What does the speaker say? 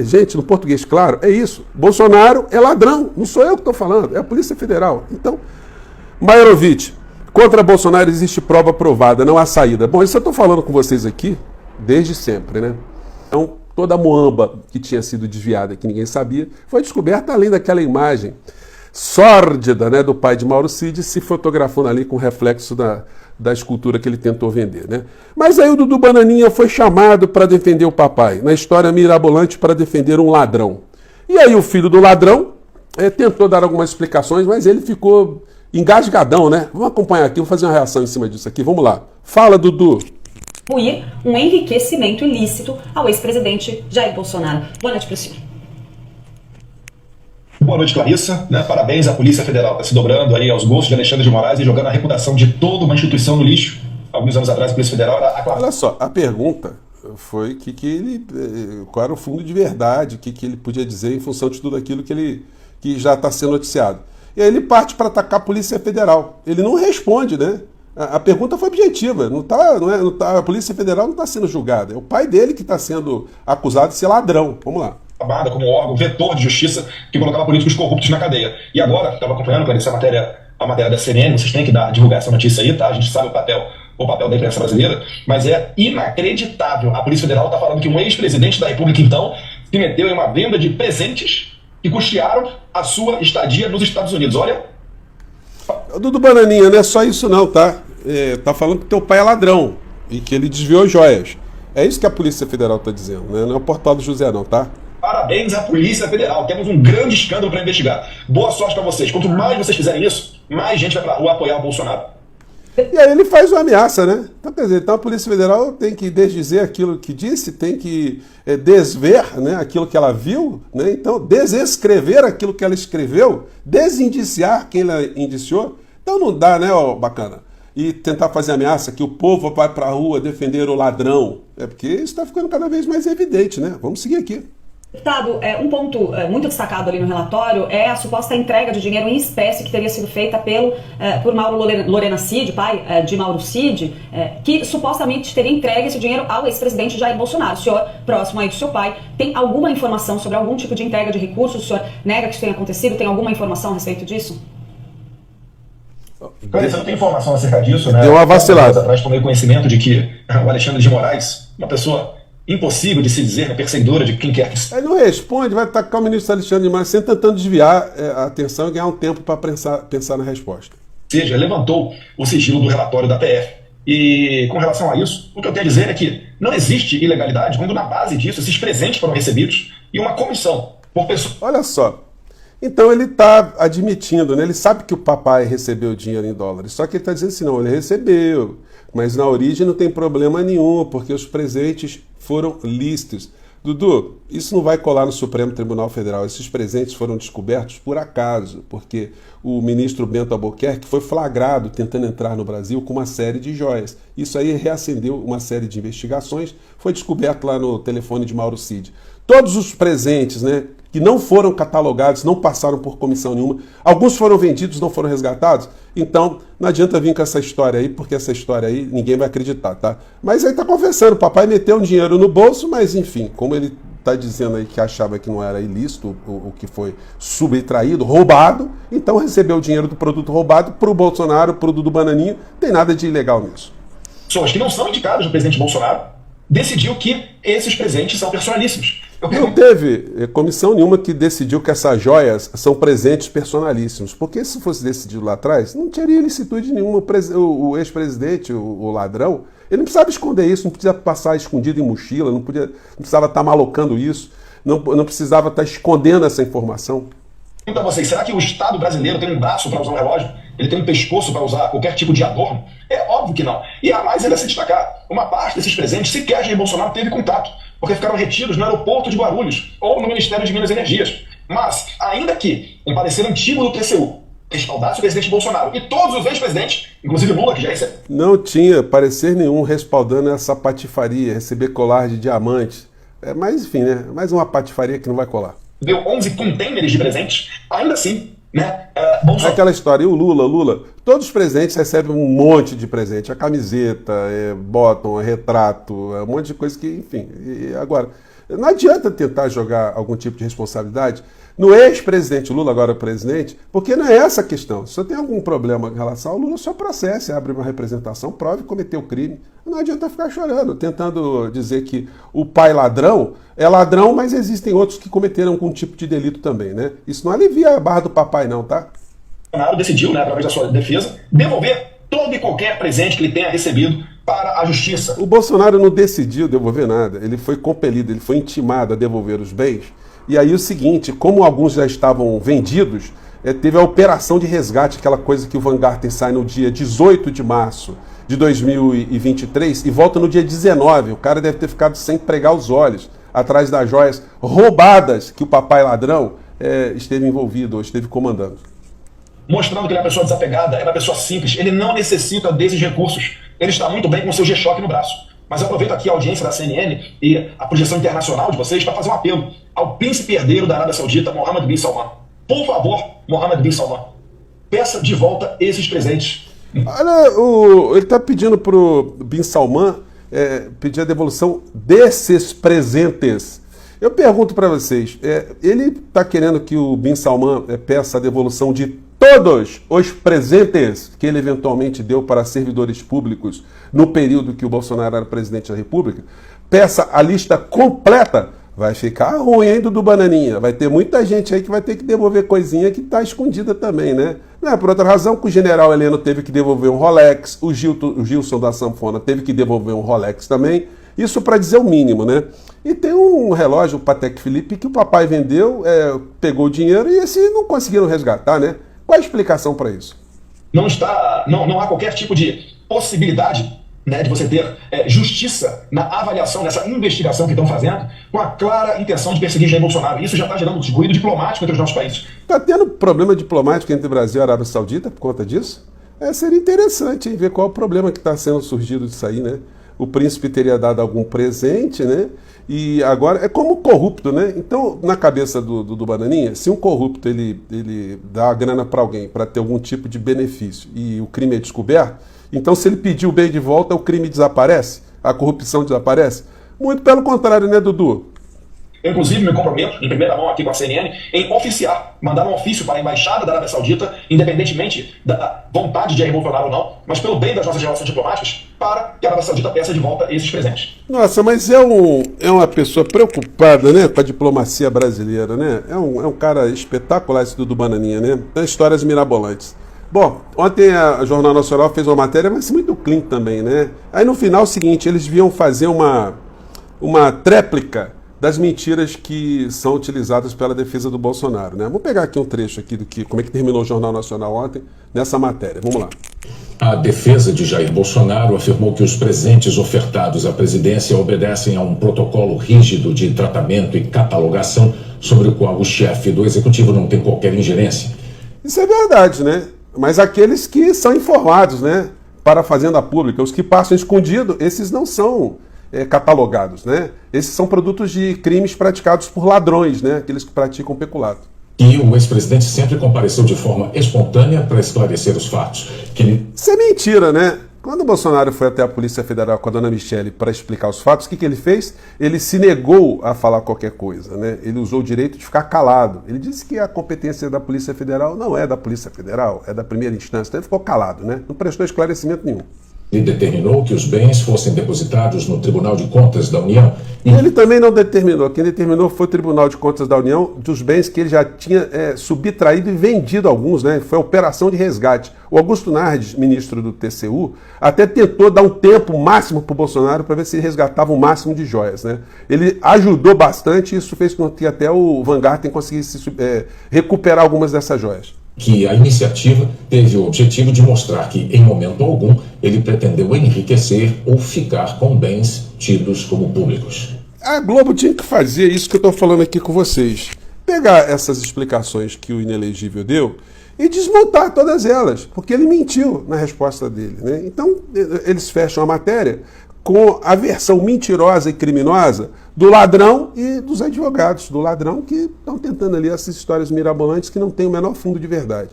Gente, no português claro, é isso. Bolsonaro é ladrão, não sou eu que estou falando, é a Polícia Federal. Então, Maiorovic, contra Bolsonaro existe prova provada, não há saída. Bom, isso eu estou falando com vocês aqui desde sempre, né? Então, toda a muamba que tinha sido desviada, que ninguém sabia, foi descoberta além daquela imagem sórdida, né, do pai de Mauro Cid se fotografando ali com o reflexo da escultura que ele tentou vender, né? Mas aí o Dudu Bananinha foi chamado para defender o papai, na história mirabolante para defender um ladrão. E aí o filho do ladrão tentou dar algumas explicações, mas ele ficou engasgadão, né? Vamos acompanhar aqui, vamos fazer uma reação em cima disso aqui, vamos lá. Fala, Dudu. Um enriquecimento ilícito ao ex-presidente Jair Bolsonaro. Boa noite para o senhor. Boa noite, Clarissa. Parabéns à Polícia Federal, está se dobrando aí aos gostos de Alexandre de Moraes e jogando a reputação de toda uma instituição no lixo. Alguns anos atrás, a Polícia Federal era a... Olha só, a pergunta foi qual era o fundo de verdade, o que ele podia dizer em função de tudo aquilo que já está sendo noticiado. E aí ele parte para atacar a Polícia Federal. Ele não responde, né? A pergunta foi objetiva, a Polícia Federal não está sendo julgada, é o pai dele que está sendo acusado de ser ladrão. Vamos lá. Como órgão vetor de justiça que colocava políticos corruptos na cadeia. E agora, estava acompanhando, Clarissa, a matéria da CNN, vocês têm que divulgar essa notícia aí, tá? A gente sabe o papel da imprensa brasileira, mas é inacreditável. A Polícia Federal está falando que um ex-presidente da República, então, se meteu em uma venda de presentes que custearam a sua estadia nos Estados Unidos. Olha... Dudu Bananinha, não é só isso não, tá? Tá falando que teu pai é ladrão e que ele desviou joias. É isso que a Polícia Federal está dizendo, né? Não é o portal do José não, tá? Parabéns à Polícia Federal, temos um grande escândalo para investigar. Boa sorte para vocês. Quanto mais vocês fizerem isso, mais gente vai para a rua apoiar o Bolsonaro. E aí ele faz uma ameaça, né? Então, quer dizer, a Polícia Federal tem que desdizer aquilo que disse, tem que desver, né, aquilo que ela viu, né? Então desescrever aquilo que ela escreveu, desindiciar quem ela indiciou. Então não dá, né, ó, bacana? E tentar fazer ameaça que o povo vai para a rua defender o ladrão. Porque isso está ficando cada vez mais evidente, né? Vamos seguir aqui. Deputado, um ponto muito destacado ali no relatório é a suposta entrega de dinheiro em espécie que teria sido feita por Mauro Lorena Cid, pai de Mauro Cid, que supostamente teria entregue esse dinheiro ao ex-presidente Jair Bolsonaro. O senhor, próximo aí do seu pai, tem alguma informação sobre algum tipo de entrega de recursos? O senhor nega que isso tenha acontecido? Tem alguma informação a respeito disso? Você não tem informação acerca disso, né? Deu uma vacilada. Atrás tomei conhecimento de que o Alexandre de Moraes, uma pessoa impossível de se dizer, perseguidora de quem quer que... Ele não responde, vai atacar o ministro Alexandre de Moraes, sempre tentando desviar a atenção e ganhar um tempo para pensar na resposta. Seja, levantou o sigilo do relatório da PF. E com relação a isso, o que eu tenho a dizer é que não existe ilegalidade quando na base disso esses presentes foram recebidos e uma comissão por pessoa... Olha só, então ele está admitindo, né? Ele sabe que o papai recebeu dinheiro em dólares, só que ele está dizendo assim, não, ele recebeu, mas na origem não tem problema nenhum, porque os presentes foram lícitos. Dudu, isso não vai colar no Supremo Tribunal Federal. Esses presentes foram descobertos por acaso, porque o ministro Bento Albuquerque foi flagrado tentando entrar no Brasil com uma série de joias. Isso aí reacendeu uma série de investigações, foi descoberto lá no telefone de Mauro Cid. Todos os presentes, né, que não foram catalogados, não passaram por comissão nenhuma, alguns foram vendidos, não foram resgatados, então não adianta vir com essa história aí, porque essa história aí ninguém vai acreditar, tá? Mas aí tá confessando, o papai meteu um dinheiro no bolso, mas enfim, como ele tá dizendo aí que achava que não era ilícito o que foi subtraído, roubado, então recebeu o dinheiro do produto roubado pro Bolsonaro, pro Dudu Bananinha, não tem nada de ilegal nisso. Pessoas que não são indicadas do presidente Bolsonaro decidiu que esses presentes são personalíssimos. Não teve comissão nenhuma que decidiu que essas joias são presentes personalíssimos, porque se fosse decidido lá atrás, não teria ilicitude nenhuma. O ex-presidente, o ladrão, ele não precisava esconder isso, não precisava passar escondido em mochila, não precisava estar malocando isso, não precisava estar escondendo essa informação. Pergunto a vocês, será que o Estado brasileiro tem um braço para usar um relógio? Ele tem um pescoço para usar qualquer tipo de adorno? É óbvio que não. E a mais ainda se destacar, uma parte desses presentes sequer Jair Bolsonaro teve contato, porque ficaram retidos no aeroporto de Guarulhos ou no Ministério de Minas e Energias. Mas, ainda que um parecer antigo do TCU respaldasse o presidente Bolsonaro e todos os ex-presidentes, inclusive Lula, que já recebeu... Não tinha parecer nenhum respaldando essa patifaria, receber colar de diamante. Mas enfim, né? Mais uma patifaria que não vai colar. Deu 11 contêineres de presentes, ainda assim, né? Aquela história, e o Lula, todos os presentes recebem um monte de presente, a camiseta, bottom, retrato, um monte de coisa que, enfim, e agora, Não adianta tentar jogar algum tipo de responsabilidade no ex-presidente Lula, agora presidente, porque não é essa a questão. Se você tem algum problema em relação ao Lula, só processe, abre uma representação, prove que cometeu crime. Não adianta ficar chorando, tentando dizer que o pai ladrão é ladrão, mas existem outros que cometeram algum tipo de delito também, né? Isso não alivia a barra do papai não, tá? O Bolsonaro decidiu, né, através da sua defesa, devolver todo e qualquer presente que ele tenha recebido para a justiça. O Bolsonaro não decidiu devolver nada, ele foi compelido, ele foi intimado a devolver os bens. E aí o seguinte, como alguns já estavam vendidos, teve a operação de resgate, aquela coisa que o Van Garten sai no dia 18 de março de 2023 e volta no dia 19. O cara deve ter ficado sem pregar os olhos, atrás das joias roubadas que o papai ladrão esteve envolvido ou esteve comandando. Mostrando que ele é uma pessoa desapegada, é uma pessoa simples, ele não necessita desses recursos. Ele está muito bem com o seu G-Shock no braço. Mas eu aproveito aqui a audiência da CNN e a projeção internacional de vocês para fazer um apelo ao príncipe herdeiro da Arábia Saudita, Mohammed bin Salman. Por favor, Mohammed bin Salman, peça de volta esses presentes. Olha, ele está pedindo para o bin Salman pedir a devolução desses presentes. Eu pergunto para vocês, ele está querendo que o bin Salman peça a devolução de todos os presentes que ele eventualmente deu para servidores públicos no período que o Bolsonaro era presidente da República? Peça a lista completa. Vai ficar ruim, hein, Dudu Bananinha? Vai ter muita gente aí que vai ter que devolver coisinha que está escondida também, né? Não é por outra razão que o general Heleno teve que devolver um Rolex, o Gilson da Sanfona teve que devolver um Rolex também. Isso para dizer o mínimo, né? E tem um relógio, o Patek Philippe, que o papai vendeu, pegou o dinheiro e esse não conseguiram resgatar, né? Qual a explicação para isso? Não há qualquer tipo de possibilidade, né, de você ter justiça na avaliação dessa investigação que estão fazendo, com a clara intenção de perseguir Jair Bolsonaro. Isso já está gerando ruído diplomático entre os nossos países. Está tendo problema diplomático entre Brasil e Arábia Saudita por conta disso? Seria interessante, hein, ver qual é o problema que está sendo surgido disso aí, né? O príncipe teria dado algum presente, né? E agora é como corrupto, né? Então, na cabeça do Bananinha, se um corrupto ele dá a grana para alguém para ter algum tipo de benefício e o crime é descoberto, então se ele pedir o bem de volta, o crime desaparece? A corrupção desaparece? Muito pelo contrário, né, Dudu? Eu, inclusive, me comprometo, em primeira mão aqui com a CNN, em oficiar, mandar um ofício para a Embaixada da Arábia Saudita, independentemente da vontade de Jair Bolsonaro ou não, mas pelo bem das nossas relações diplomáticas, para que a Arábia Saudita peça de volta esses presentes. Nossa, mas é uma pessoa preocupada, né, com a diplomacia brasileira, né? É um cara espetacular esse Dudu Bananinha, né? Tem histórias mirabolantes. Bom, ontem a Jornal Nacional fez uma matéria, mas muito clean também, né? Aí no final é o seguinte, eles deviam fazer uma tréplica das mentiras que são utilizadas pela defesa do Bolsonaro, né? Vou pegar aqui um trecho aqui como é que terminou o Jornal Nacional ontem nessa matéria. Vamos lá. A defesa de Jair Bolsonaro afirmou que os presentes ofertados à presidência obedecem a um protocolo rígido de tratamento e catalogação sobre o qual o chefe do executivo não tem qualquer ingerência. Isso é verdade, né? Mas aqueles que são informados, né, para a Fazenda Pública, os que passam escondido, esses não são catalogados, né? Esses são produtos de crimes praticados por ladrões, né? Aqueles que praticam peculato. E o ex-presidente sempre compareceu de forma espontânea para esclarecer os fatos. Isso é mentira, né? Quando o Bolsonaro foi até a Polícia Federal com a dona Michele para explicar os fatos, o que ele fez? Ele se negou a falar qualquer coisa, né? Ele usou o direito de ficar calado. Ele disse que a competência da Polícia Federal não é da Polícia Federal, é da primeira instância. Então ele ficou calado, né? Não prestou esclarecimento nenhum. Ele determinou que os bens fossem depositados no Tribunal de Contas da União. Ele também não determinou. Quem determinou foi o Tribunal de Contas da União dos bens que ele já tinha subtraído e vendido alguns, né? Foi a operação de resgate. O Augusto Nardes, ministro do TCU, até tentou dar um tempo máximo para o Bolsonaro para ver se ele resgatava o máximo de joias, né? Ele ajudou bastante e isso fez com que até o Van Garten conseguisse recuperar algumas dessas joias. Que a iniciativa teve o objetivo de mostrar que, em momento algum, ele pretendeu enriquecer ou ficar com bens tidos como públicos. A Globo tinha que fazer isso que eu estou falando aqui com vocês. Pegar essas explicações que o inelegível deu e desmontar todas elas, porque ele mentiu na resposta dele, né? Então, eles fecham a matéria com a versão mentirosa e criminosa do ladrão e dos advogados do ladrão que estão tentando ali essas histórias mirabolantes que não têm o menor fundo de verdade.